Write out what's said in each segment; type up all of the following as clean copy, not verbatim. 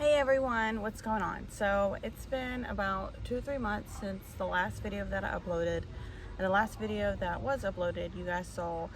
Hey everyone, what's going on? So it's been about 2 or 3 months since the last video that I uploaded. And the last video that was uploaded, you guys saw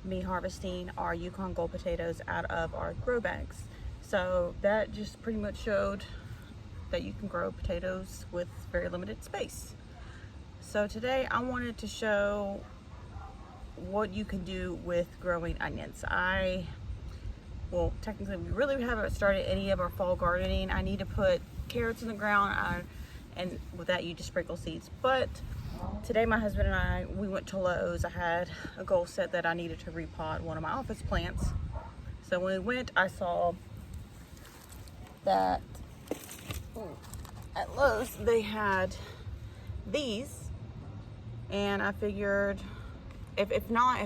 me harvesting our Yukon Gold potatoes out of our grow bags. So that just pretty much showed that you can grow potatoes with very limited space. So today I wanted to show what you can do with growing onions. Well, technically we really haven't started any of our fall gardening. I need to put carrots in the ground, and with that you just sprinkle seeds. But today my husband and I, we went to Lowe's. I had a goal set that I needed to repot one of my office plants. So when we went, I saw that at Lowe's they had these, and I figured if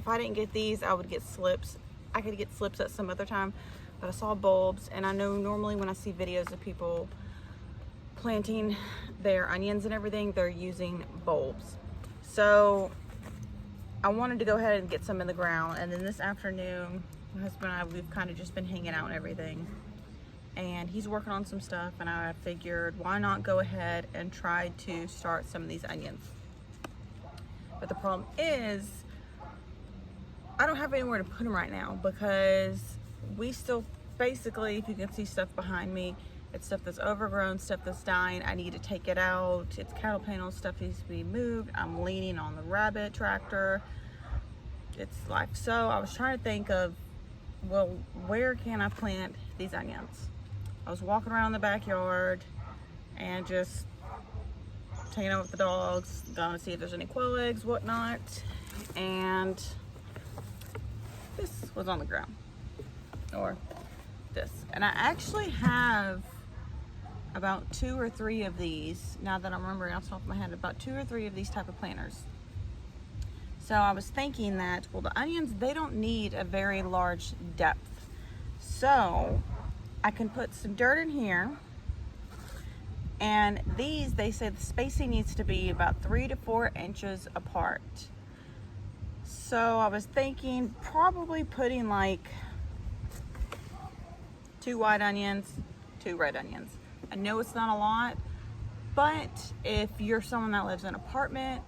I didn't get these, I would get slips. I could get slips at some other time, but I saw bulbs, and I know normally when I see videos of people planting their onions and everything, they're using bulbs. So I wanted to go ahead and get some in the ground, and then this afternoon, my husband and I, we've kind of just been hanging out and everything, and he's working on some stuff, and I figured why not go ahead and try to start some of these onions. But the problem is, I don't have anywhere to put them right now because we still, basically, if you can see stuff behind me, it's stuff that's overgrown, stuff that's dying. I need to take it out. It's cattle panels, stuff needs to be moved. I'm leaning on the rabbit tractor. It's life. So I was trying to think of, well, where can I plant these onions? I was walking around the backyard and just taking out with the dogs, going to see if there's any quail eggs, whatnot, and this was on the ground, or this. And I actually have about 2 or 3 of these, now that I'm remembering off the top of my head, about 2 or 3 of these type of planters. So I was thinking that, well, the onions, they don't need a very large depth. So I can put some dirt in here, and these, they say the spacing needs to be about 3 to 4 inches apart. So I was thinking probably putting like 2 white onions, 2 red onions. I know it's not a lot, but if you're someone that lives in an apartment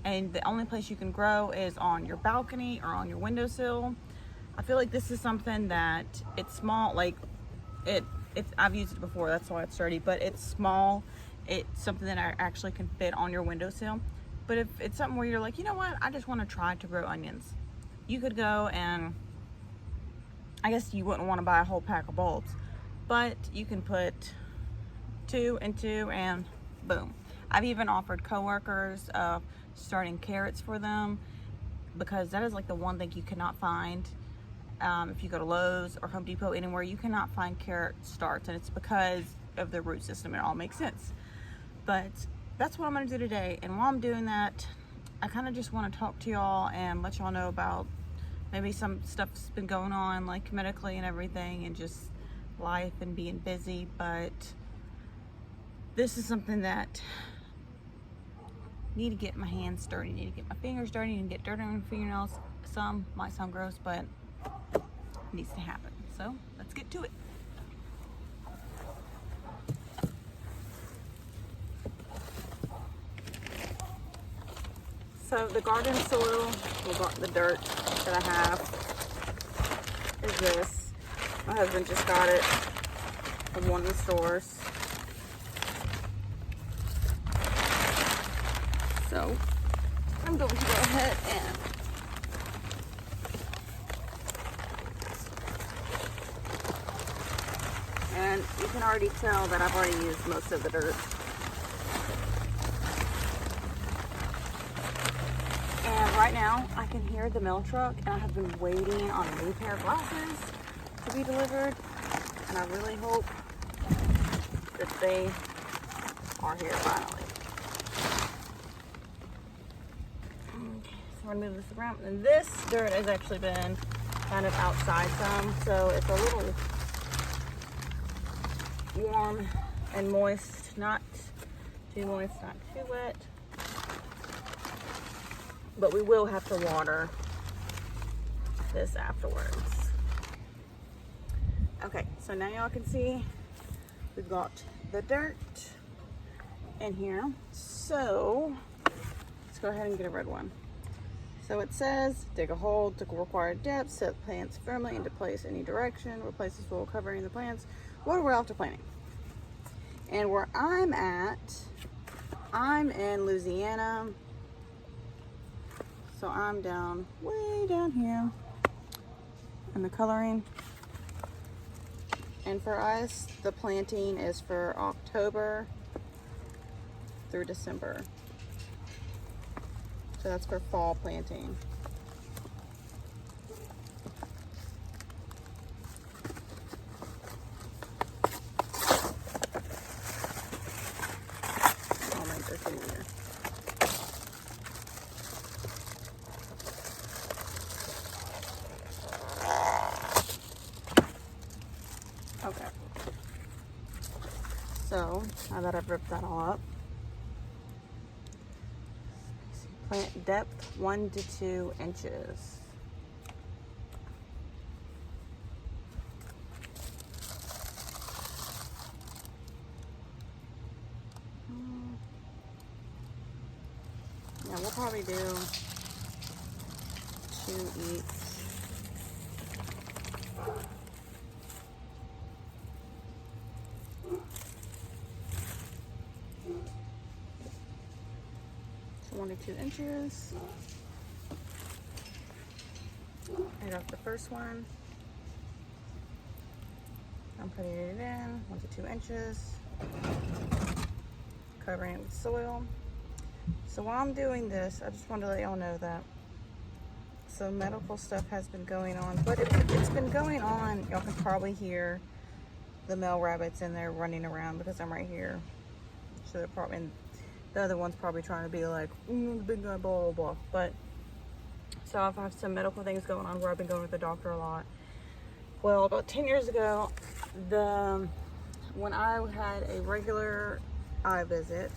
and the only place you can grow is on your balcony or on your windowsill, I feel like this is something that it's small, like I've used it before, that's why it's dirty, but it's small. It's something that actually can fit on your windowsill. But if it's something where you're like, you know what, I just want to try to grow onions, you could go and, I guess you wouldn't want to buy a whole pack of bulbs, but you can put 2 and 2 and boom. I've even offered coworkers starting carrots for them, because that is like the one thing you cannot find. If you go to Lowe's or Home Depot, anywhere, you cannot find carrot starts, and it's because of the root system. It all makes sense. But that's what I'm gonna do today. And while I'm doing that, I kind of just want to talk to y'all and let y'all know about maybe some stuff's been going on, like medically and everything, and just life and being busy. But this is something that I need to get my hands dirty, need to get my fingers dirty, and get dirt on my fingernails. Some might sound gross, but it needs to happen. So let's get to it. So the garden soil, the dirt that I have is this. My husband just got it from one of the stores. So I'm going to go ahead and you can already tell that I've already used most of the dirt. And right now, I can hear the mail truck, and I have been waiting on a new pair of glasses to be delivered, and I really hope that they are here finally. Okay, so we're gonna move this around, and this dirt has actually been kind of outside some, so it's a little warm and moist, not too moist, not too wet. But we will have to water this afterwards. Okay, so now y'all can see We've got the dirt in here. So let's go ahead and get a red one. So it says, dig a hole to required depth, set plants firmly into place any direction, replace the soil covering the plants. What are we after planting? And where I'm at, I'm in Louisiana. So I'm down, way down here in the coloring. And for us, the planting is for October through December. So that's for fall planting. I'll make this easier. Okay. So now that I've ripped that all up, plant depth 1 to 2 inches. Yeah, we'll probably do 2 each. So 1 to 2 inches. I got the first one. I'm putting it in 1 to 2 inches, covering it with soil. So while I'm doing this, I just wanted to let y'all know that some medical stuff has been going on, but it's been going on. Y'all can probably hear the male rabbits in there running around because I'm right here. So they're probably, and the other one's probably trying to be like, the big guy, blah, blah, blah. But, so I've had some medical things going on where I've been going to the doctor a lot. Well, about 10 years ago, when I had a regular eye visit,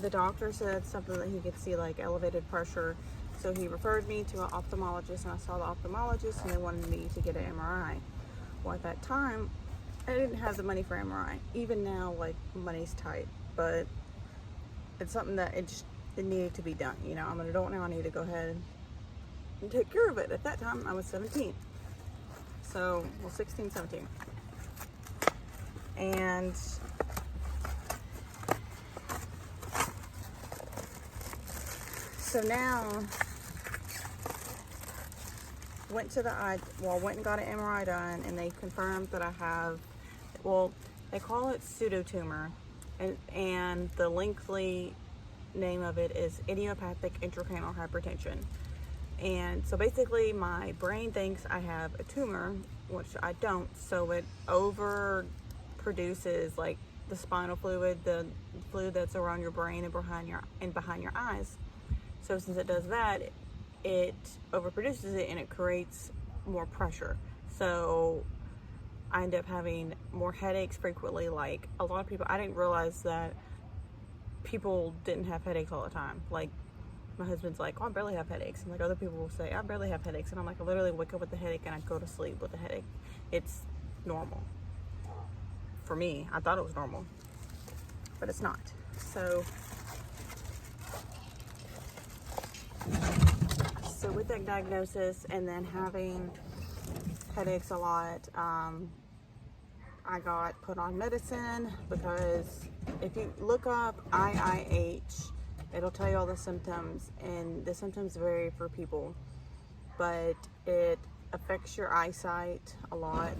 the doctor said something that he could see like elevated pressure. So he referred me to an ophthalmologist, and I saw the ophthalmologist, and they wanted me to get an MRI. Well, at that time, I didn't have the money for MRI. Even now, like, money's tight, but it's something that it needed to be done. You know, I'm an adult now, I need to go ahead and take care of it. At that time, I was 17. So, well, 16, 17. And so now, went and got an MRI done, and they confirmed that I have, well, they call it pseudotumor, and the lengthy name of it is idiopathic intracranial hypertension. And so basically my brain thinks I have a tumor, which I don't, so it over produces like the spinal fluid, the fluid that's around your brain and behind your eyes. So since it does that, it overproduces it and it creates more pressure. So I end up having more headaches frequently. Like a lot of people, I didn't realize that people didn't have headaches all the time. Like my husband's like, oh, I barely have headaches. And like other people will say, I barely have headaches. And I'm like, I literally wake up with a headache and I go to sleep with a headache. It's normal. For me, I thought it was normal, but it's not. So with that diagnosis and then having headaches a lot, I got put on medicine, because if you look up IIH, it'll tell you all the symptoms, and the symptoms vary for people, but it affects your eyesight a lot.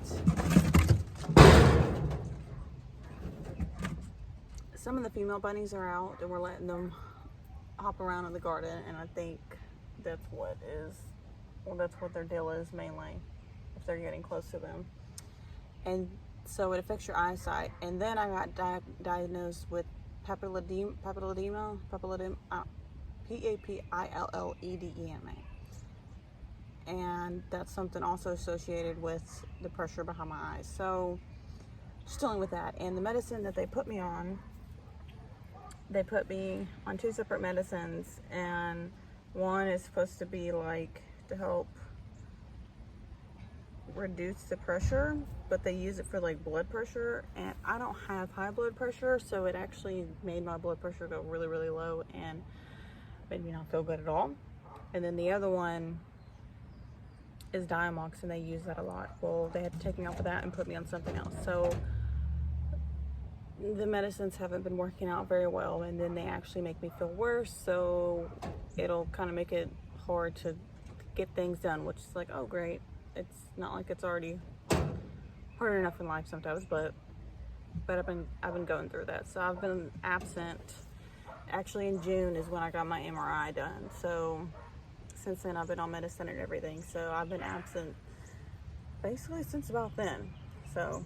Some of the female bunnies are out and we're letting them hop around in the garden, and I think that's what their deal is mainly, if they're getting close to them. And so it affects your eyesight. And then I got diagnosed with papilledema, Papilledema. And that's something also associated with the pressure behind my eyes. So just dealing with that. And the medicine that they put me on 2 separate medicines, and one is supposed to be like to help reduce the pressure, but they use it for like blood pressure, and I don't have high blood pressure, so it actually made my blood pressure go really, really low and made me not feel good at all. And then the other one is Diamox, and they use that a lot. Well, they had to take me off of that and put me on something else. So the medicines haven't been working out very well, and then they actually make me feel worse, so it'll kind of make it hard to get things done, which is like, oh great, it's not like it's already hard enough in life sometimes, but I've been going through that. So I've been absent. Actually in June is when I got my MRI done, so since then I've been on medicine and everything, so I've been absent basically since about then. So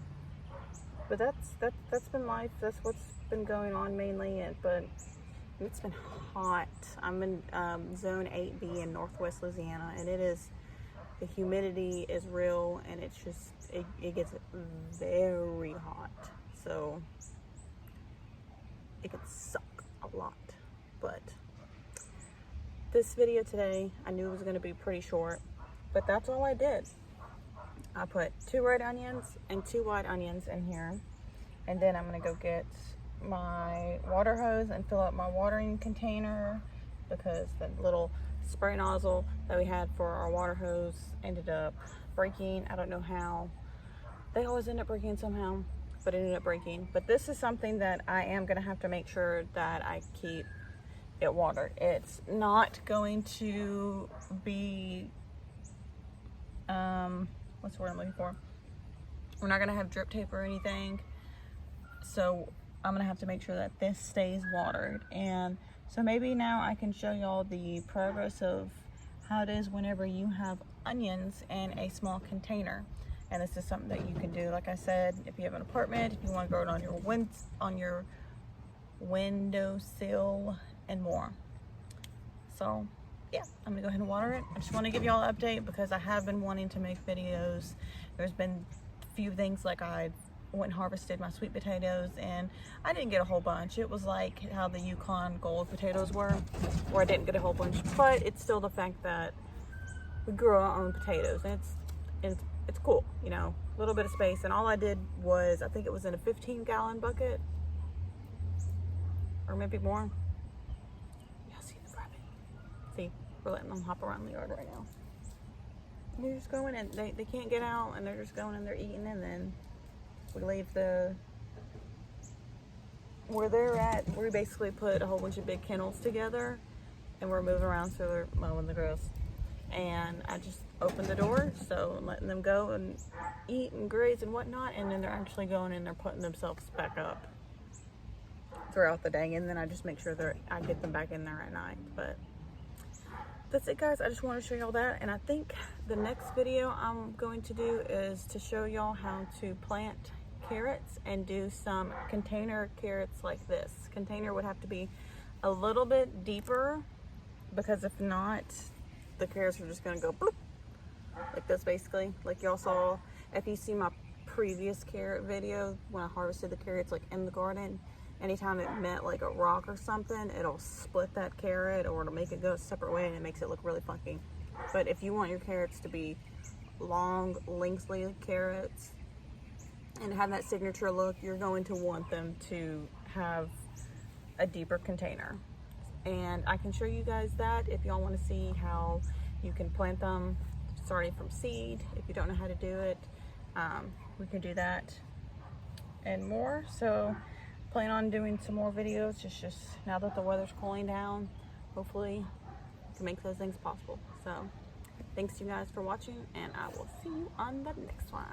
but that's been life. That's what's been going on mainly. But it's been hot. I'm in zone 8B in Northwest Louisiana, and the humidity is real, and it's just it gets very hot. So it can suck a lot. But this video today, I knew it was going to be pretty short, but that's all I did. I put 2 red onions and 2 white onions in here, and then I'm gonna go get my water hose and fill up my watering container, because the little spray nozzle that we had for our water hose ended up breaking. I don't know how. They always end up breaking somehow, but it ended up breaking. But this is something that I am gonna have to make sure that I keep it watered. It's not going to be what's the word I'm looking for? We're not gonna have drip tape or anything, so I'm gonna have to make sure that this stays watered. And so maybe now I can show y'all the progress of how it is whenever you have onions in a small container. And this is something that you can do, like I said, if you have an apartment, if you want to grow it on your windowsill and more. So yeah, I'm gonna go ahead and water it. I just want to give y'all an update because I have been wanting to make videos. There's been a few things, like I went and harvested my sweet potatoes, and I didn't get a whole bunch. It was like how the Yukon Gold potatoes were, where I didn't get a whole bunch, but it's still the fact that we grew our own potatoes, and it's cool, you know, a little bit of space. And all I did was, I think it was in a 15-gallon bucket, or maybe more. See, we're letting them hop around the yard right now. And they're just going, and they can't get out, and they're just going and they're eating, and then we leave where they're at. We basically put a whole bunch of big kennels together, and we're moving around, so they're mowing the grass. And I just opened the door, so I'm letting them go and eat and graze and whatnot, and then they're actually going and they're putting themselves back up throughout the day, and then I just make sure I get them back in there at night. But that's it, guys. I just want to show y'all that, and I think the next video I'm going to do is to show y'all how to plant carrots and do some container carrots like this. Container would have to be a little bit deeper, because if not, the carrots are just going to go bloop, like this, basically. Like y'all saw, if you see my previous carrot video when I harvested the carrots like in the garden, anytime it met like a rock or something, it'll split that carrot, or it'll make it go a separate way, and it makes it look really funky. But if you want your carrots to be long, lengthly carrots and have that signature look, you're going to want them to have a deeper container. And I can show you guys that if y'all want to see how you can plant them starting from seed. If you don't know how to do it, we can do that and more. So plan on doing some more videos, just now that the weather's cooling down. Hopefully we can make those things possible. So thanks you guys for watching, and I will see you on the next one.